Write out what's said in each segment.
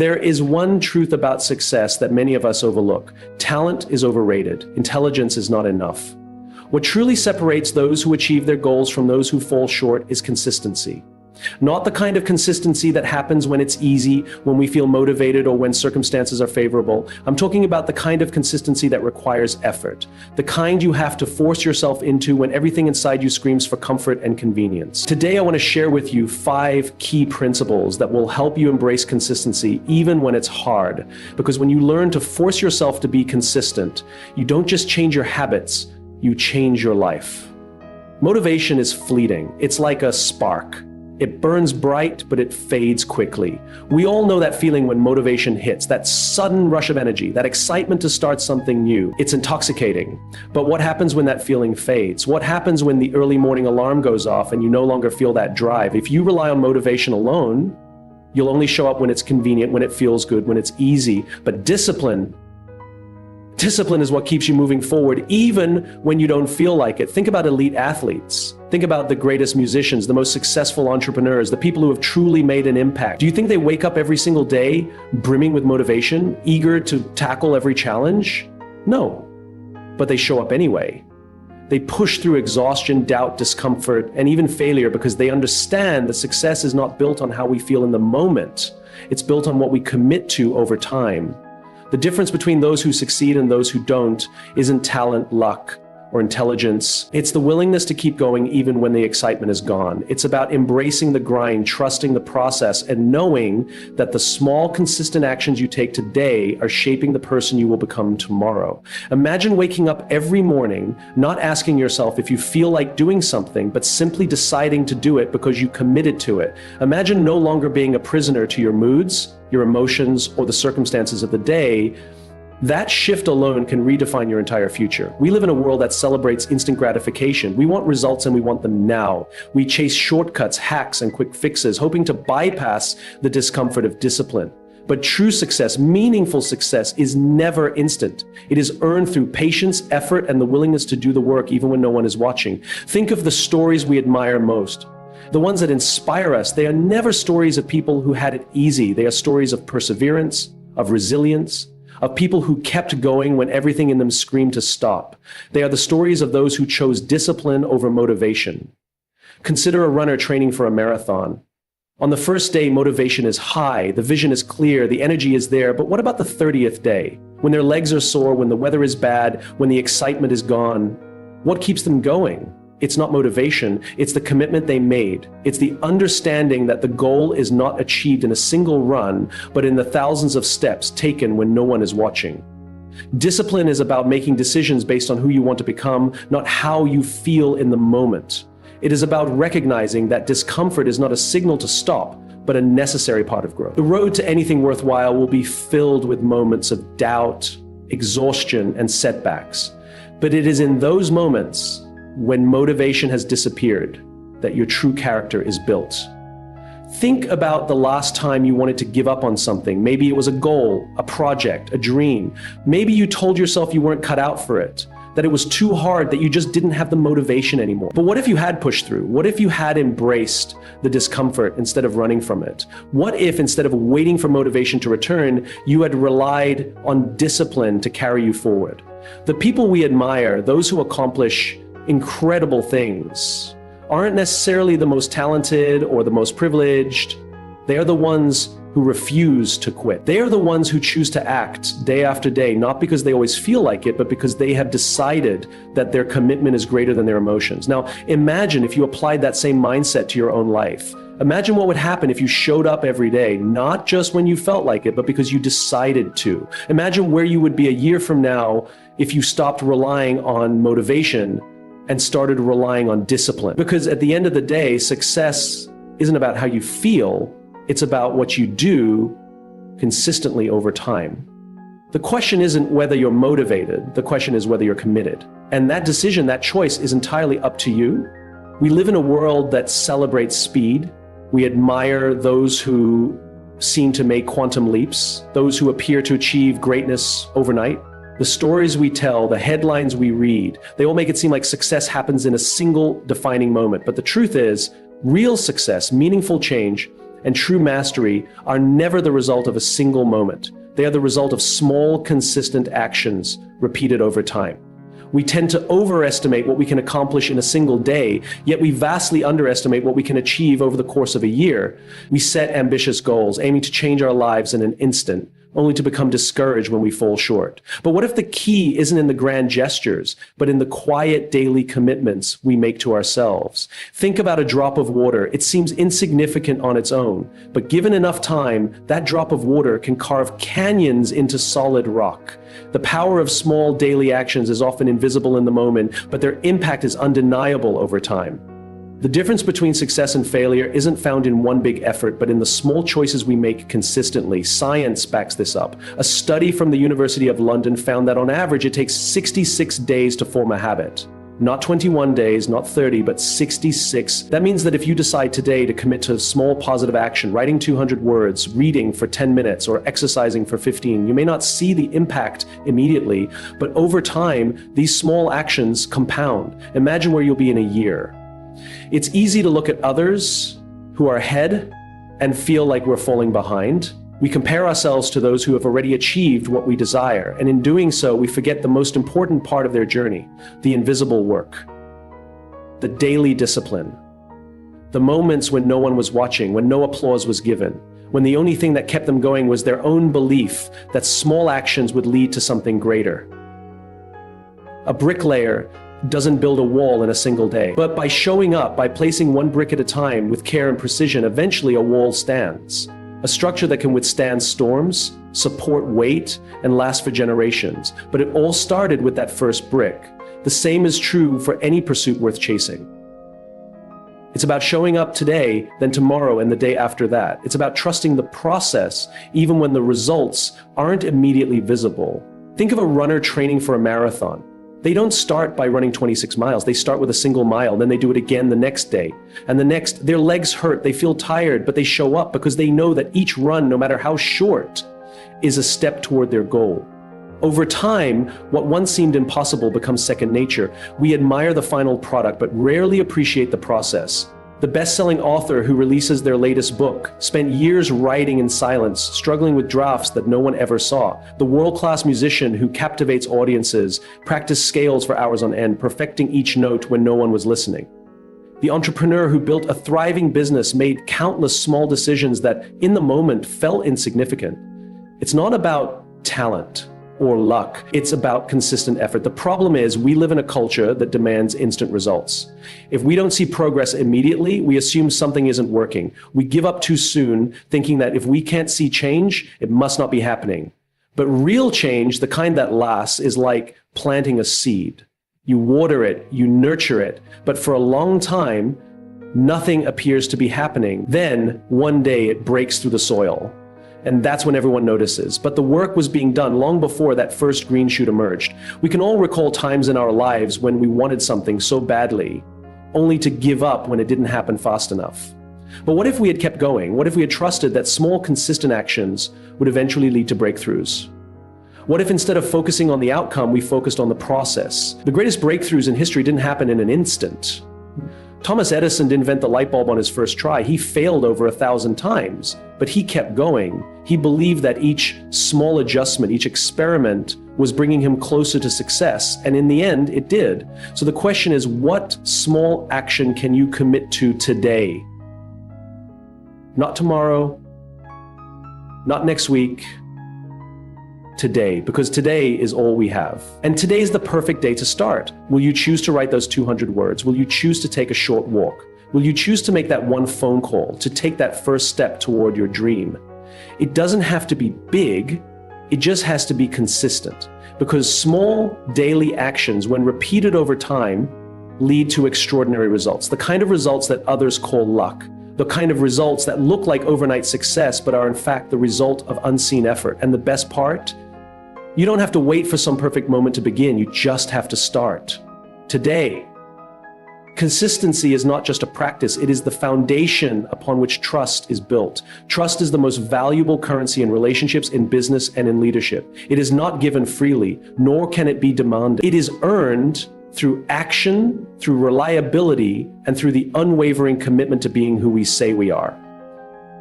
There is one truth about success that many of us overlook. Talent is overrated. Intelligence is not enough. What truly separates those who achieve their goals from those who fall short is consistency. Not the kind of consistency that happens when it's easy, when we feel motivated, or when circumstances are favorable. I'm talking about the kind of consistency that requires effort. The kind you have to force yourself into when everything inside you screams for comfort and convenience. Today, I want to share with you 5 key principles that will help you embrace consistency even when it's hard. Because when you learn to force yourself to be consistent, you don't just change your habits, you change your life. Motivation is fleeting. It's like a spark. It burns bright, but it fades quickly. We all know that feeling when motivation hits, that sudden rush of energy, that excitement to start something new. It's intoxicating. But what happens when that feeling fades? What happens when the early morning alarm goes off and you no longer feel that drive? If you rely on motivation alone, you'll only show up when it's convenient, when it feels good, when it's easy. But discipline is what keeps you moving forward, even when you don't feel like it. Think about elite athletes. Think about the greatest musicians, the most successful entrepreneurs, the people who have truly made an impact. Do you think they wake up every single day brimming with motivation, eager to tackle every challenge? No, but they show up anyway. They push through exhaustion, doubt, discomfort, and even failure because they understand that success is not built on how we feel in the moment. It's built on what we commit to over time. The difference between those who succeed and those who don't isn't talent, luck, or intelligence. It's the willingness to keep going even when the excitement is gone. It's about embracing the grind, trusting the process, and knowing that the small, consistent actions you take today are shaping the person you will become tomorrow. Imagine waking up every morning, not asking yourself if you feel like doing something, but simply deciding to do it because you committed to it. Imagine no longer being a prisoner to your moods, your emotions, or the circumstances of the day. That shift alone can redefine your entire future. We live in a world that celebrates instant gratification. We want results and we want them now. We chase shortcuts, hacks, and quick fixes, hoping to bypass the discomfort of discipline. But true success, meaningful success, is never instant. It is earned through patience, effort, and the willingness to do the work even when no one is watching. Think of the stories we admire most. The ones that inspire us, they are never stories of people who had it easy. They are stories of perseverance, of resilience, of people who kept going when everything in them screamed to stop. They are the stories of those who chose discipline over motivation. Consider a runner training for a marathon. On the first day, motivation is high, the vision is clear, the energy is there, but what about the 30th day? When their legs are sore, when the weather is bad, when the excitement is gone, what keeps them going? It's not motivation, it's the commitment they made. It's the understanding that the goal is not achieved in a single run, but in the thousands of steps taken when no one is watching. Discipline is about making decisions based on who you want to become, not how you feel in the moment. It is about recognizing that discomfort is not a signal to stop, but a necessary part of growth. The road to anything worthwhile will be filled with moments of doubt, exhaustion, and setbacks. But it is in those moments when motivation has disappeared that your true character is built. Think about the last time you wanted to give up on something. Maybe it was a goal, a project, a dream. Maybe you told yourself you weren't cut out for it, that it was too hard, that you just didn't have the motivation anymore. But what if you had pushed through? What if you had embraced the discomfort instead of running from it? What if instead of waiting for motivation to return, you had relied on discipline to carry you forward? The people we admire, those who accomplish incredible things, aren't necessarily the most talented or the most privileged. They are the ones who refuse to quit. They are the ones who choose to act day after day, not because they always feel like it, but because they have decided that their commitment is greater than their emotions. Now, imagine if you applied that same mindset to your own life. Imagine what would happen if you showed up every day, not just when you felt like it, but because you decided to. Imagine where you would be a year from now if you stopped relying on motivation and started relying on discipline. Because at the end of the day, success isn't about how you feel, it's about what you do consistently over time. The question isn't whether you're motivated, the question is whether you're committed. And that decision, that choice is entirely up to you. We live in a world that celebrates speed. We admire those who seem to make quantum leaps, those who appear to achieve greatness overnight. The stories we tell, the headlines we read, they all make it seem like success happens in a single defining moment. But the truth is, real success, meaningful change, and true mastery are never the result of a single moment. They are the result of small, consistent actions repeated over time. We tend to overestimate what we can accomplish in a single day, yet we vastly underestimate what we can achieve over the course of a year. We set ambitious goals, aiming to change our lives in an instant, only to become discouraged when we fall short. But what if the key isn't in the grand gestures, but in the quiet daily commitments we make to ourselves? Think about a drop of water. It seems insignificant on its own, but given enough time, that drop of water can carve canyons into solid rock. The power of small daily actions is often invisible in the moment, but their impact is undeniable over time. The difference between success and failure isn't found in one big effort, but in the small choices we make consistently. Science backs this up. A study from the University of London found that on average it takes 66 days to form a habit. Not 21 days, not 30, but 66. That means that if you decide today to commit to small positive action, writing 200 words, reading for 10 minutes, or exercising for 15, you may not see the impact immediately, but over time, these small actions compound. Imagine where you'll be in a year. It's easy to look at others who are ahead and feel like we're falling behind. We compare ourselves to those who have already achieved what we desire, and in doing so, we forget the most important part of their journey, the invisible work, the daily discipline, the moments when no one was watching, when no applause was given, when the only thing that kept them going was their own belief that small actions would lead to something greater. A bricklayer doesn't build a wall in a single day, but by showing up, by placing one brick at a time with care and precision, eventually a wall stands. A structure that can withstand storms, support weight, and last for generations. But it all started with that first brick. The same is true for any pursuit worth chasing. It's about showing up today, then tomorrow, and the day after that. It's about trusting the process, even when the results aren't immediately visible. Think of a runner training for a marathon. They don't start by running 26 miles. They start with a single mile, then they do it again the next day. And the next, their legs hurt, they feel tired, but they show up because they know that each run, no matter how short, is a step toward their goal. Over time, what once seemed impossible becomes second nature. We admire the final product, but rarely appreciate the process. The best-selling author who releases their latest book spent years writing in silence, struggling with drafts that no one ever saw. The world-class musician who captivates audiences practiced scales for hours on end, perfecting each note when no one was listening. The entrepreneur who built a thriving business made countless small decisions that, in the moment, felt insignificant. It's not about talent or luck. It's about consistent effort. The problem is we live in a culture that demands instant results. If we don't see progress immediately, we assume something isn't working. We give up too soon, thinking that if we can't see change, it must not be happening. But real change, the kind that lasts, is like planting a seed. You water it, you nurture it, but for a long time, nothing appears to be happening. Then, one day, it breaks through the soil. And that's when everyone notices. But the work was being done long before that first green shoot emerged. We can all recall times in our lives when we wanted something so badly, only to give up when it didn't happen fast enough. But what if we had kept going? What if we had trusted that small, consistent actions would eventually lead to breakthroughs? What if instead of focusing on the outcome, we focused on the process? The greatest breakthroughs in history didn't happen in an instant. Thomas Edison didn't invent the light bulb on his first try. He failed over 1,000 times, but he kept going. He believed that each small adjustment, each experiment was bringing him closer to success, and in the end, it did. So the question is, what small action can you commit to today? Not tomorrow, not next week, today, because today is all we have. And today is the perfect day to start. Will you choose to write those 200 words? Will you choose to take a short walk? Will you choose to make that one phone call, to take that first step toward your dream? It doesn't have to be big, it just has to be consistent. Because small daily actions, when repeated over time, lead to extraordinary results. The kind of results that others call luck. The kind of results that look like overnight success, but are in fact the result of unseen effort. And the best part? You don't have to wait for some perfect moment to begin, you just have to start. Today. Consistency is not just a practice, it is the foundation upon which trust is built. Trust is the most valuable currency in relationships, in business, and in leadership. It is not given freely, nor can it be demanded. It is earned through action, through reliability, and through the unwavering commitment to being who we say we are.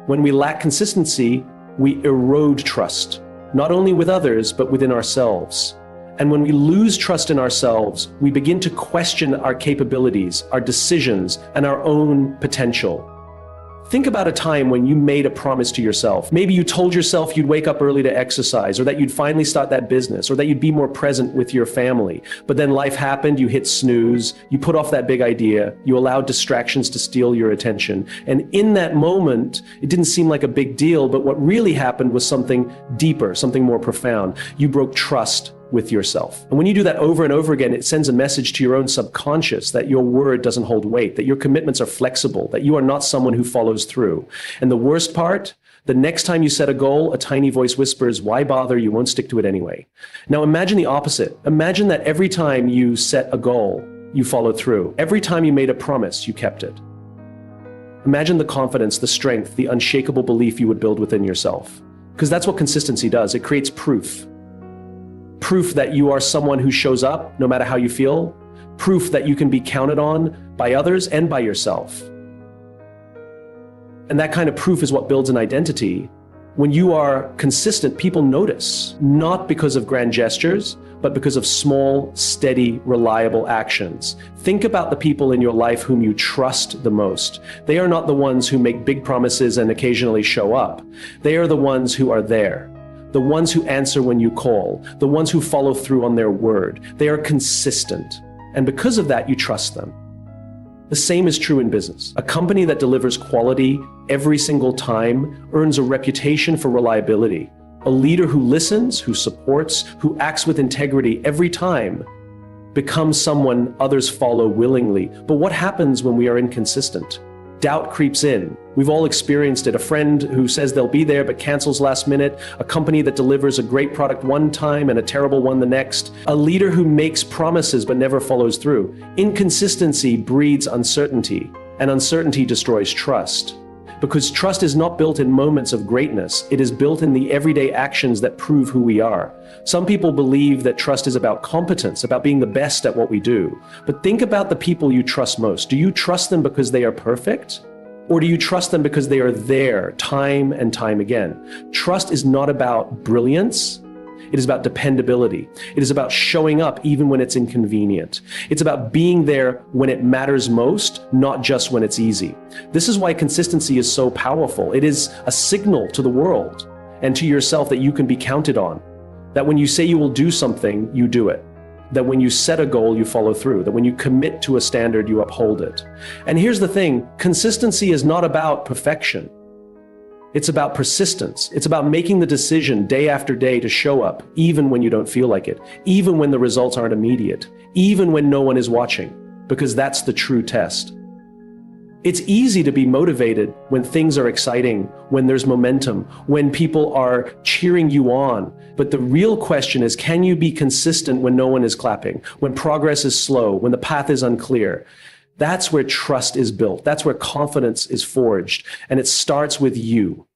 When we lack consistency, we erode trust, not only with others, but within ourselves. And when we lose trust in ourselves, we begin to question our capabilities, our decisions, and our own potential. Think about a time when you made a promise to yourself. Maybe you told yourself you'd wake up early to exercise, or that you'd finally start that business, or that you'd be more present with your family. But then life happened, you hit snooze, you put off that big idea, you allowed distractions to steal your attention. And in that moment, it didn't seem like a big deal, but what really happened was something deeper, something more profound. You broke trust with yourself. And when you do that over and over again, it sends a message to your own subconscious that your word doesn't hold weight, that your commitments are flexible, that you are not someone who follows through. And the worst part, the next time you set a goal, a tiny voice whispers, "Why bother? You won't stick to it anyway." Now imagine the opposite. Imagine that every time you set a goal, you followed through. Every time you made a promise, you kept it. Imagine the confidence, the strength, the unshakable belief you would build within yourself. Because that's what consistency does. It creates proof. Proof that you are someone who shows up no matter how you feel. Proof that you can be counted on by others and by yourself. And that kind of proof is what builds an identity. When you are consistent, people notice, not because of grand gestures, but because of small, steady, reliable actions. Think about the people in your life whom you trust the most. They are not the ones who make big promises and occasionally show up. They are the ones who are there. The ones who answer when you call, the ones who follow through on their word. They are consistent. And because of that, you trust them. The same is true in business. A company that delivers quality every single time earns a reputation for reliability. A leader who listens, who supports, who acts with integrity every time becomes someone others follow willingly. But what happens when we are inconsistent? Doubt creeps in. We've all experienced it. A friend who says they'll be there but cancels last minute. A company that delivers a great product one time and a terrible one the next. A leader who makes promises but never follows through. Inconsistency breeds uncertainty, and uncertainty destroys trust. Because trust is not built in moments of greatness. It is built in the everyday actions that prove who we are. Some people believe that trust is about competence, about being the best at what we do. But think about the people you trust most. Do you trust them because they are perfect? Or do you trust them because they are there time and time again? Trust is not about brilliance. It is about dependability. It is about showing up even when it's inconvenient. It's about being there when it matters most, not just when it's easy. This is why consistency is so powerful. It is a signal to the world and to yourself that you can be counted on. That when you say you will do something, you do it. That when you set a goal, you follow through. That when you commit to a standard, you uphold it. And here's the thing, consistency is not about perfection. It's about persistence. It's about making the decision day after day to show up, even when you don't feel like it, even when the results aren't immediate, even when no one is watching, because that's the true test. It's easy to be motivated when things are exciting, when there's momentum, when people are cheering you on. But the real question is, can you be consistent when no one is clapping, when progress is slow, when the path is unclear? That's where trust is built. That's where confidence is forged. And it starts with you.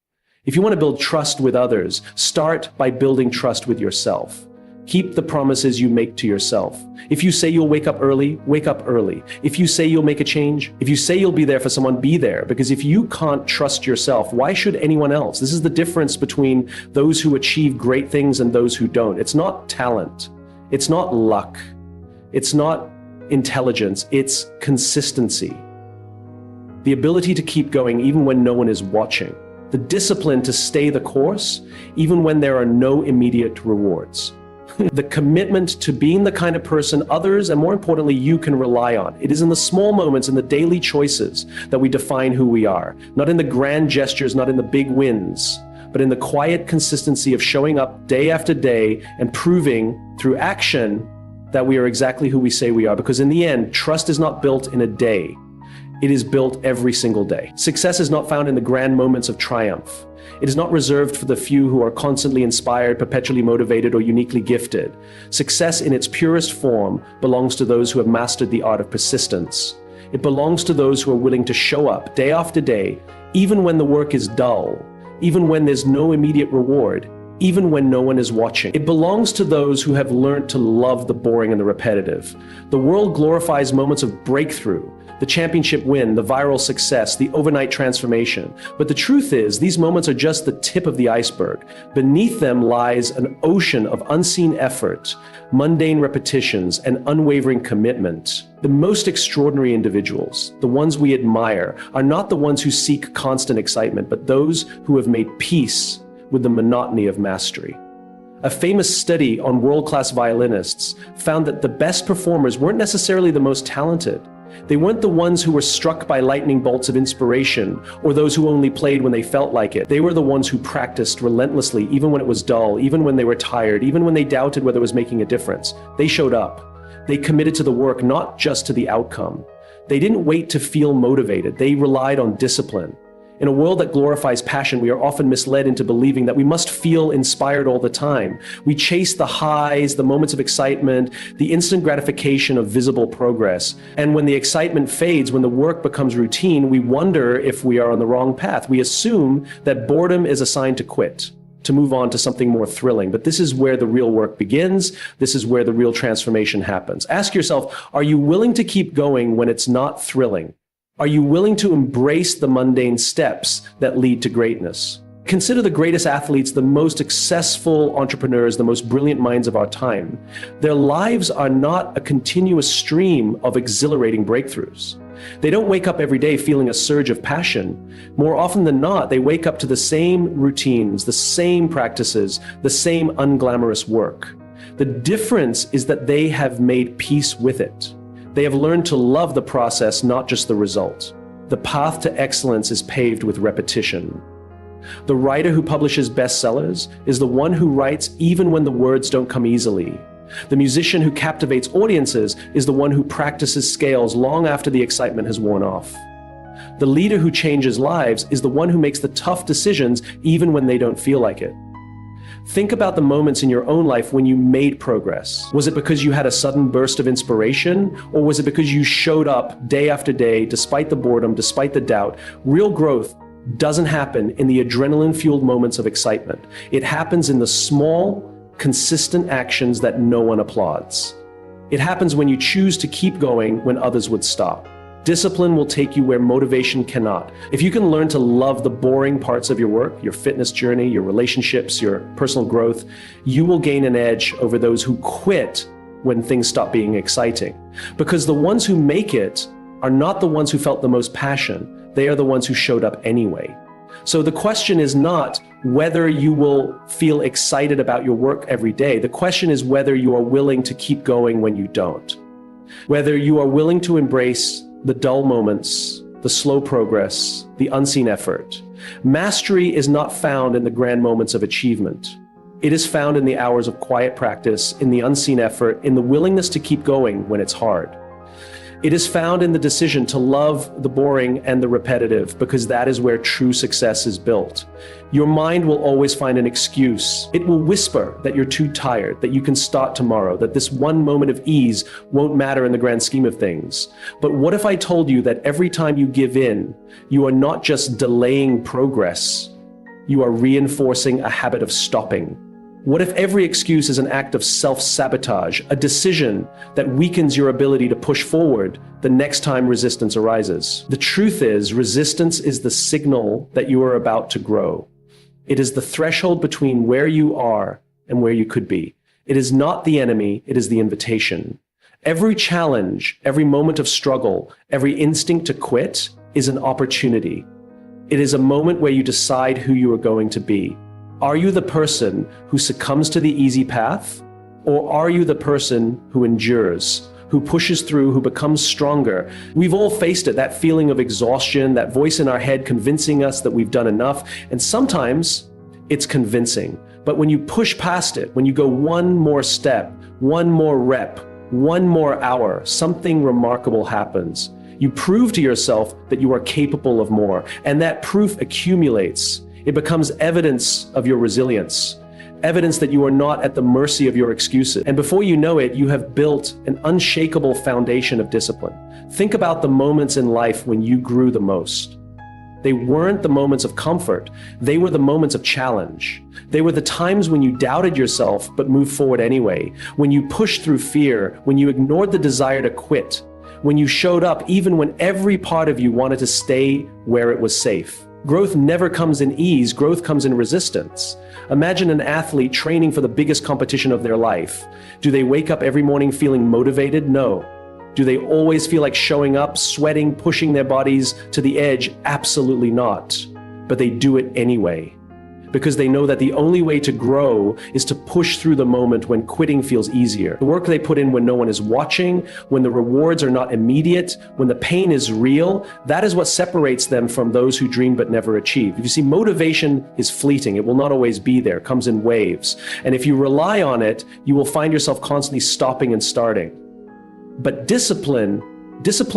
If you want to build trust with others, start by building trust with yourself. Keep the promises you make to yourself. If you say you'll wake up early, wake up early. If you say you'll make a change, if you say you'll be there for someone, be there. Because if you can't trust yourself, why should anyone else? This is the difference between those who achieve great things and those who don't. It's not talent. It's not luck. It's not intelligence, it's consistency. The ability to keep going even when no one is watching. The discipline to stay the course even when there are no immediate rewards. The commitment to being the kind of person others, and more importantly, you can rely on. It is in the small moments, in the daily choices that we define who we are. Not in the grand gestures, not in the big wins, but in the quiet consistency of showing up day after day and proving through action that we are exactly who we say we are. Because in the end, trust is not built in a day. It is built every single day. Success is not found in the grand moments of triumph. It is not reserved for the few who are constantly inspired, perpetually motivated, or uniquely gifted. Success in its purest form belongs to those who have mastered the art of persistence. It belongs to those who are willing to show up day after day, even when the work is dull, even when there's no immediate reward, even when no one is watching. It belongs to those who have learned to love the boring and the repetitive. The world glorifies moments of breakthrough, the championship win, the viral success, the overnight transformation. But the truth is, these moments are just the tip of the iceberg. Beneath them lies an ocean of unseen effort, mundane repetitions, and unwavering commitment. The most extraordinary individuals, the ones we admire, are not the ones who seek constant excitement, but those who have made peace with the monotony of mastery. A famous study on world-class violinists found that the best performers weren't necessarily the most talented. They weren't the ones who were struck by lightning bolts of inspiration or those who only played when they felt like it. They were the ones who practiced relentlessly, even when it was dull, even when they were tired, even when they doubted whether it was making a difference. They showed up. They committed to the work, not just to the outcome. They didn't wait to feel motivated. They relied on discipline. In a world that glorifies passion, we are often misled into believing that we must feel inspired all the time. We chase the highs, the moments of excitement, the instant gratification of visible progress. And when the excitement fades, when the work becomes routine, we wonder if we are on the wrong path. We assume that boredom is a sign to quit, to move on to something more thrilling. But this is where the real work begins. This is where the real transformation happens. Ask yourself, are you willing to keep going when it's not thrilling? Are you willing to embrace the mundane steps that lead to greatness? Consider the greatest athletes, the most successful entrepreneurs, the most brilliant minds of our time. Their lives are not a continuous stream of exhilarating breakthroughs. They don't wake up every day feeling a surge of passion. More often than not, they wake up to the same routines, the same practices, the same unglamorous work. The difference is that they have made peace with it. They have learned to love the process, not just the result. The path to excellence is paved with repetition. The writer who publishes bestsellers is the one who writes even when the words don't come easily. The musician who captivates audiences is the one who practices scales long after the excitement has worn off. The leader who changes lives is the one who makes the tough decisions even when they don't feel like it. Think about the moments in your own life when you made progress. Was it because you had a sudden burst of inspiration, or was it because you showed up day after day, despite the boredom, despite the doubt? Real growth doesn't happen in the adrenaline-fueled moments of excitement. It happens in the small, consistent actions that no one applauds. It happens when you choose to keep going when others would stop. Discipline will take you where motivation cannot. If you can learn to love the boring parts of your work, your fitness journey, your relationships, your personal growth, you will gain an edge over those who quit when things stop being exciting. Because the ones who make it are not the ones who felt the most passion. They are the ones who showed up anyway. So the question is not whether you will feel excited about your work every day. The question is whether you are willing to keep going when you don't. Whether you are willing to embrace the dull moments, the slow progress, the unseen effort. Mastery is not found in the grand moments of achievement. It is found in the hours of quiet practice, in the unseen effort, in the willingness to keep going when it's hard. It is found in the decision to love the boring and the repetitive, because that is where true success is built. Your mind will always find an excuse. It will whisper that you're too tired, that you can start tomorrow, that this one moment of ease won't matter in the grand scheme of things. But what if I told you that every time you give in, you are not just delaying progress, you are reinforcing a habit of stopping? What if every excuse is an act of self-sabotage, a decision that weakens your ability to push forward the next time resistance arises? The truth is, resistance is the signal that you are about to grow. It is the threshold between where you are and where you could be. It is not the enemy, it is the invitation. Every challenge, every moment of struggle, every instinct to quit is an opportunity. It is a moment where you decide who you are going to be. Are you the person who succumbs to the easy path? Or are you the person who endures, who pushes through, who becomes stronger? We've all faced it, that feeling of exhaustion, that voice in our head convincing us that we've done enough. And sometimes it's convincing. But when you push past it, when you go one more step, one more rep, one more hour, something remarkable happens. You prove to yourself that you are capable of more, and that proof accumulates. It becomes evidence of your resilience, evidence that you are not at the mercy of your excuses. And before you know it, you have built an unshakable foundation of discipline. Think about the moments in life when you grew the most. They weren't the moments of comfort. They were the moments of challenge. They were the times when you doubted yourself but moved forward anyway, when you pushed through fear, when you ignored the desire to quit, when you showed up even when every part of you wanted to stay where it was safe. Growth never comes in ease, growth comes in resistance. Imagine an athlete training for the biggest competition of their life. Do they wake up every morning feeling motivated? No. Do they always feel like showing up, sweating, pushing their bodies to the edge? Absolutely not. But they do it anyway, because they know that the only way to grow is to push through the moment when quitting feels easier. The work they put in when no one is watching, when the rewards are not immediate, when the pain is real, that is what separates them from those who dream but never achieve. You see, motivation is fleeting. It will not always be there. It comes in waves. And if you rely on it, you will find yourself constantly stopping and starting. But discipline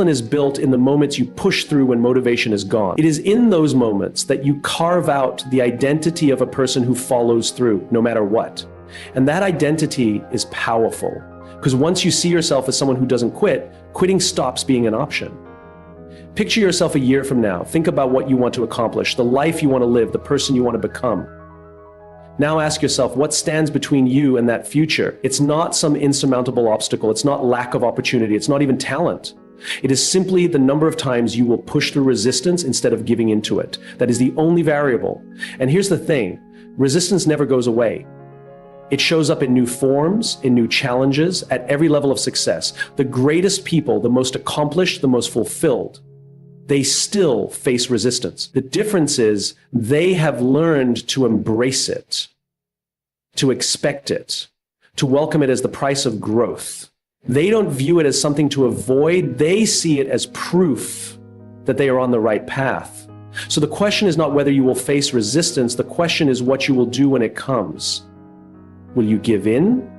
is built in the moments you push through when motivation is gone. It is in those moments that you carve out the identity of a person who follows through, no matter what. And that identity is powerful, because once you see yourself as someone who doesn't quit, quitting stops being an option. Picture yourself a year from now. Think about what you want to accomplish, the life you want to live, the person you want to become. Now ask yourself, what stands between you and that future? It's not some insurmountable obstacle. It's not lack of opportunity. It's not even talent. It is simply the number of times you will push through resistance instead of giving into it. That is the only variable. And here's the thing, resistance never goes away. It shows up in new forms, in new challenges, at every level of success. The greatest people, the most accomplished, the most fulfilled, they still face resistance. The difference is they have learned to embrace it, to expect it, to welcome it as the price of growth. They don't view it as something to avoid. They see it as proof that they are on the right path. So the question is not whether you will face resistance. The question is what you will do when it comes. Will you give in?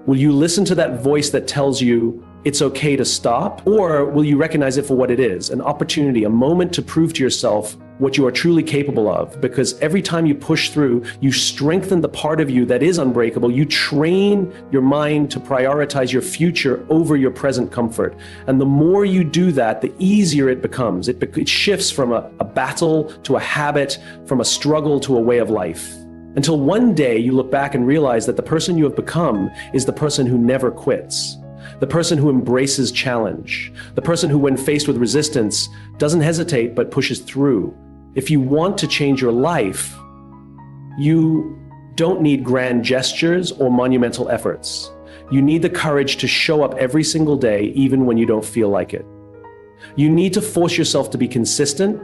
Will you listen to that voice that tells you it's okay to stop? Or will you recognize it for what it is, an opportunity, a moment to prove to yourself what you are truly capable of? Because every time you push through, you strengthen the part of you that is unbreakable. You train your mind to prioritize your future over your present comfort. And the more you do that, the easier it becomes. It shifts from a battle to a habit, from a struggle to a way of life. Until one day you look back and realize that the person you have become is the person who never quits. The person who embraces challenge, the person who, when faced with resistance, doesn't hesitate but pushes through. If you want to change your life, you don't need grand gestures or monumental efforts. You need the courage to show up every single day, even when you don't feel like it. You need to force yourself to be consistent,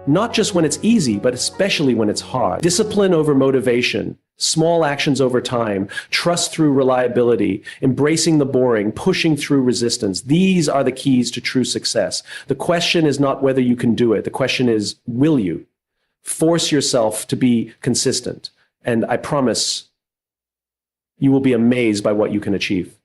not just when it's easy, but especially when it's hard. Discipline over motivation, small actions over time, trust through reliability, embracing the boring, pushing through resistance. These are the keys to true success. The question is not whether you can do it. The question is, will you? Force yourself to be consistent. And I promise you will be amazed by what you can achieve.